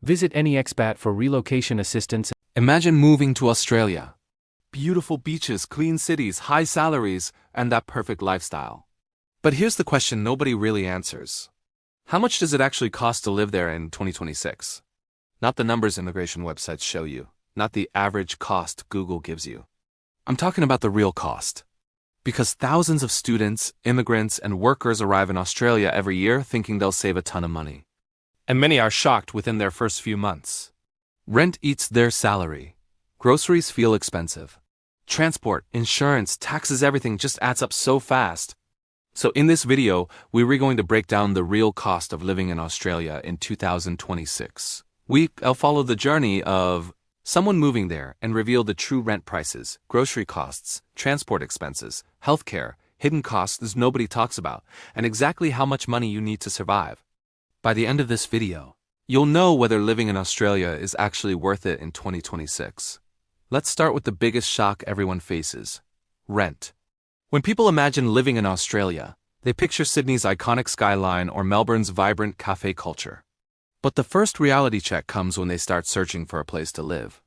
Visit AnyExpat for relocation assistance. Imagine moving to Australia. Beautiful beaches, clean cities, high salaries, and that perfect lifestyle. But here's the question nobody really answers. How much does it actually cost to live there in 2026? Not the numbers immigration websites show you, not the average cost Google gives you. I'm talking about the real cost. Because thousands of students, immigrants, and workers arrive in Australia every year thinking they'll save a ton of money. And many are shocked within their first few months. Rent eats their salary. Groceries feel expensive. Transport, insurance, taxes, everything just adds up so fast. So in this video, we're going to break down the real cost of living in Australia in 2026. I'll follow the journey of someone moving there and reveal the true rent prices, grocery costs, transport expenses, healthcare, hidden costs nobody talks about, and exactly how much money you need to survive. By the end of this video, you'll know whether living in Australia is actually worth it in 2026. Let's start with the biggest shock everyone faces: rent. When people imagine living in Australia, they picture Sydney's iconic skyline or Melbourne's vibrant cafe culture. But the first reality check comes when they start searching for a place to live.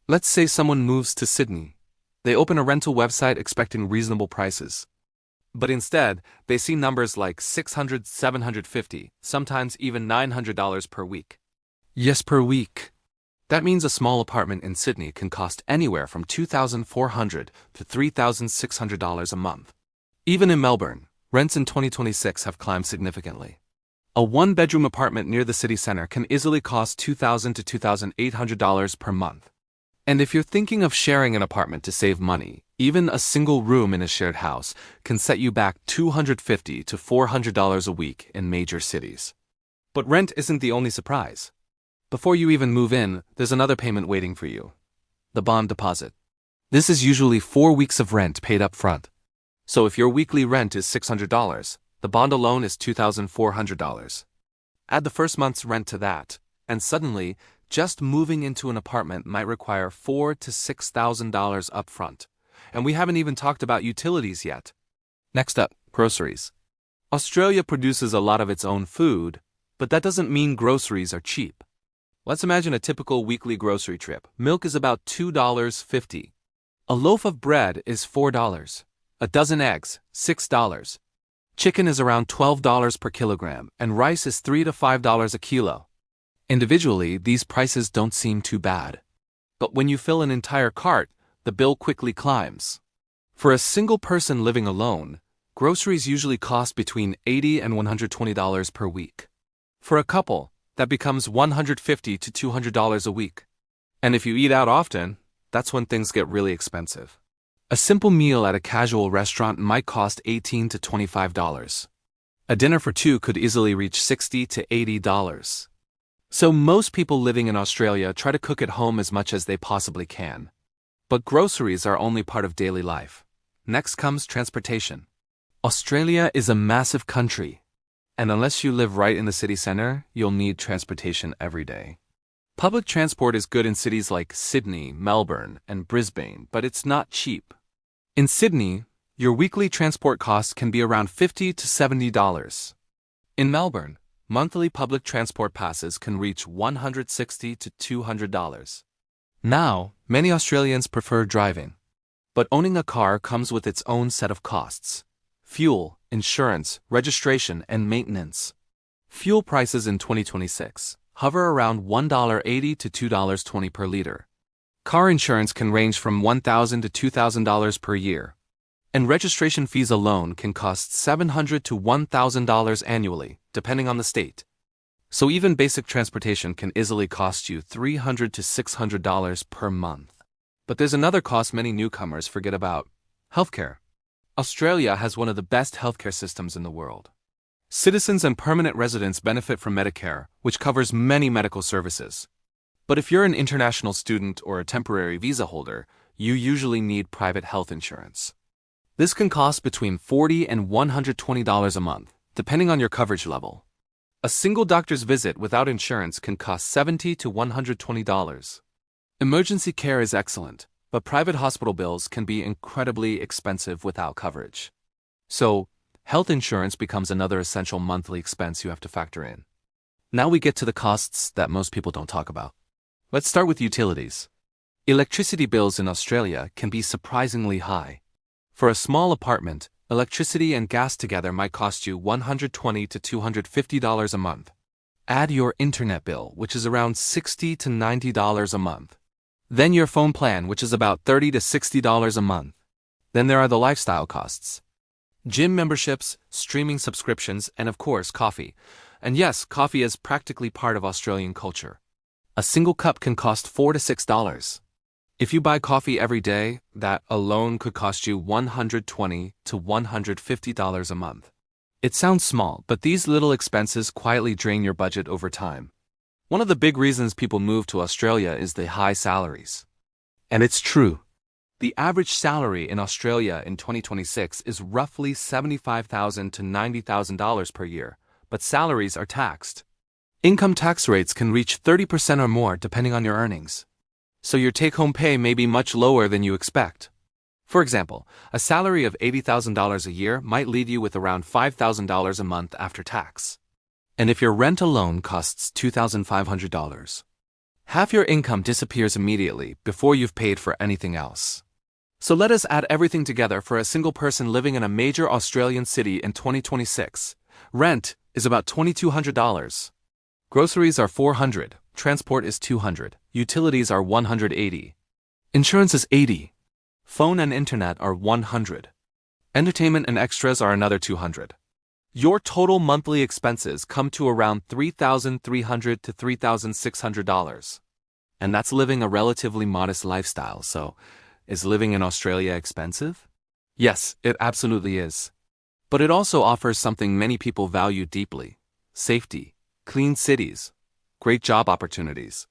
Let's say someone moves to Sydney. They open a rental website expecting reasonable prices. But instead, they see numbers like $600, $750, sometimes even $900 per week. Yes, per week. That means a small apartment in Sydney can cost anywhere from $2,400 to $3,600 a month. Even in Melbourne, rents in 2026 have climbed significantly. A one-bedroom apartment near the city center can easily cost $2,000 to $2,800 per month. And if you're thinking of sharing an apartment to save money, even a single room in a shared house can set you back $250 to $400 a week in major cities. But rent isn't the only surprise. Before you even move in, there's another payment waiting for you: the bond deposit. This is usually 4 weeks of rent paid up front. So if your weekly rent is $600, the bond alone is $2,400. Add the first month's rent to that, and suddenly, just moving into an apartment might require $4,000 to $6,000 up front. And we haven't even talked about utilities yet. Next up, groceries. Australia produces a lot of its own food, but that doesn't mean groceries are cheap. Let's imagine a typical weekly grocery trip. Milk is about $2.50. A loaf of bread is $4. A dozen eggs, $6. Chicken is around $12 per kilogram, and rice is $3 to $5 a kilo. Individually, these prices don't seem too bad. But when you fill an entire cart, the bill quickly climbs. For a single person living alone, groceries usually cost between $80 and $120 per week. For a couple, that becomes $150 to $200 a week. And if you eat out often, that's when things get really expensive. A simple meal at a casual restaurant might cost $18 to $25. A dinner for two could easily reach $60 to $80. So most people living in Australia try to cook at home as much as they possibly can. But groceries are only part of daily life. Next comes transportation. Australia is a massive country, and unless you live right in the city center, you'll need transportation every day. Public transport is good in cities like Sydney, Melbourne, and Brisbane, but it's not cheap. In Sydney, your weekly transport costs can be around $50 to $70. In Melbourne, monthly public transport passes can reach $160 to $200. Now, many Australians prefer driving. But owning a car comes with its own set of costs: fuel, insurance, registration, and maintenance. Fuel prices in 2026 hover around $1.80 to $2.20 per liter. Car insurance can range from $1,000 to $2,000 per year. And registration fees alone can cost $700 to $1,000 annually, depending on the state. So even basic transportation can easily cost you $300 to $600 per month. But there's another cost many newcomers forget about: healthcare. Australia has one of the best healthcare systems in the world. Citizens and permanent residents benefit from Medicare, which covers many medical services. But if you're an international student or a temporary visa holder, you usually need private health insurance. This can cost between $40 and $120 a month, depending on your coverage level. A single doctor's visit without insurance can cost $70 to $120. Emergency care is excellent, but private hospital bills can be incredibly expensive without coverage. So, health insurance becomes another essential monthly expense you have to factor in. Now we get to the costs that most people don't talk about. Let's start with utilities. Electricity bills in Australia can be surprisingly high. For a small apartment, electricity and gas together might cost you $120 to $250 a month. Add your internet bill, which is around $60 to $90 a month. Then your phone plan, which is about $30 to $60 a month. Then there are the lifestyle costs. Gym memberships, streaming subscriptions, and of course, coffee. And yes, coffee is practically part of Australian culture. A single cup can cost $4 to $6. If you buy coffee every day, that alone could cost you $120 to $150 a month. It sounds small, but these little expenses quietly drain your budget over time. One of the big reasons people move to Australia is the high salaries. And it's true. The average salary in Australia in 2026 is roughly $75,000 to $90,000 per year, but salaries are taxed. Income tax rates can reach 30% or more depending on your earnings. So your take-home pay may be much lower than you expect. For example, a salary of $80,000 a year might leave you with around $5,000 a month after tax. And if your rent alone costs $2,500, half your income disappears immediately before you've paid for anything else. So let us add everything together for a single person living in a major Australian city in 2026. Rent is about $2,200. Groceries are $400, transport is $200, utilities are $180. Insurance is $80. Phone and internet are $100. Entertainment and extras are another $200. Your total monthly expenses come to around $3,300 to $3,600. And that's living a relatively modest lifestyle, so is living in Australia expensive? Yes, it absolutely is. But it also offers something many people value deeply: safety, clean cities, great job opportunities,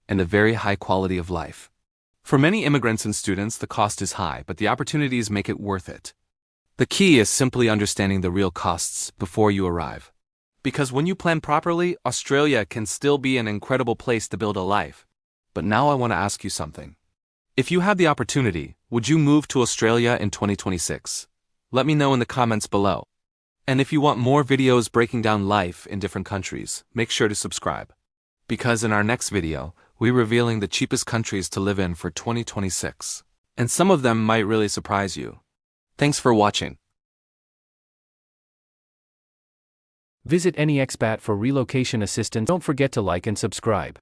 and a very high quality of life. For many immigrants and students, the cost is high, but the opportunities make it worth it. The key is simply understanding the real costs before you arrive. Because when you plan properly, Australia can still be an incredible place to build a life. But now I want to ask you something. If you had the opportunity, would you move to Australia in 2026? Let me know in the comments below. And if you want more videos breaking down life in different countries, make sure to subscribe. Because in our next video, we're revealing the cheapest countries to live in for 2026. And some of them might really surprise you. Thanks for watching. Visit AnyExpat for relocation assistance. Don't forget to like and subscribe.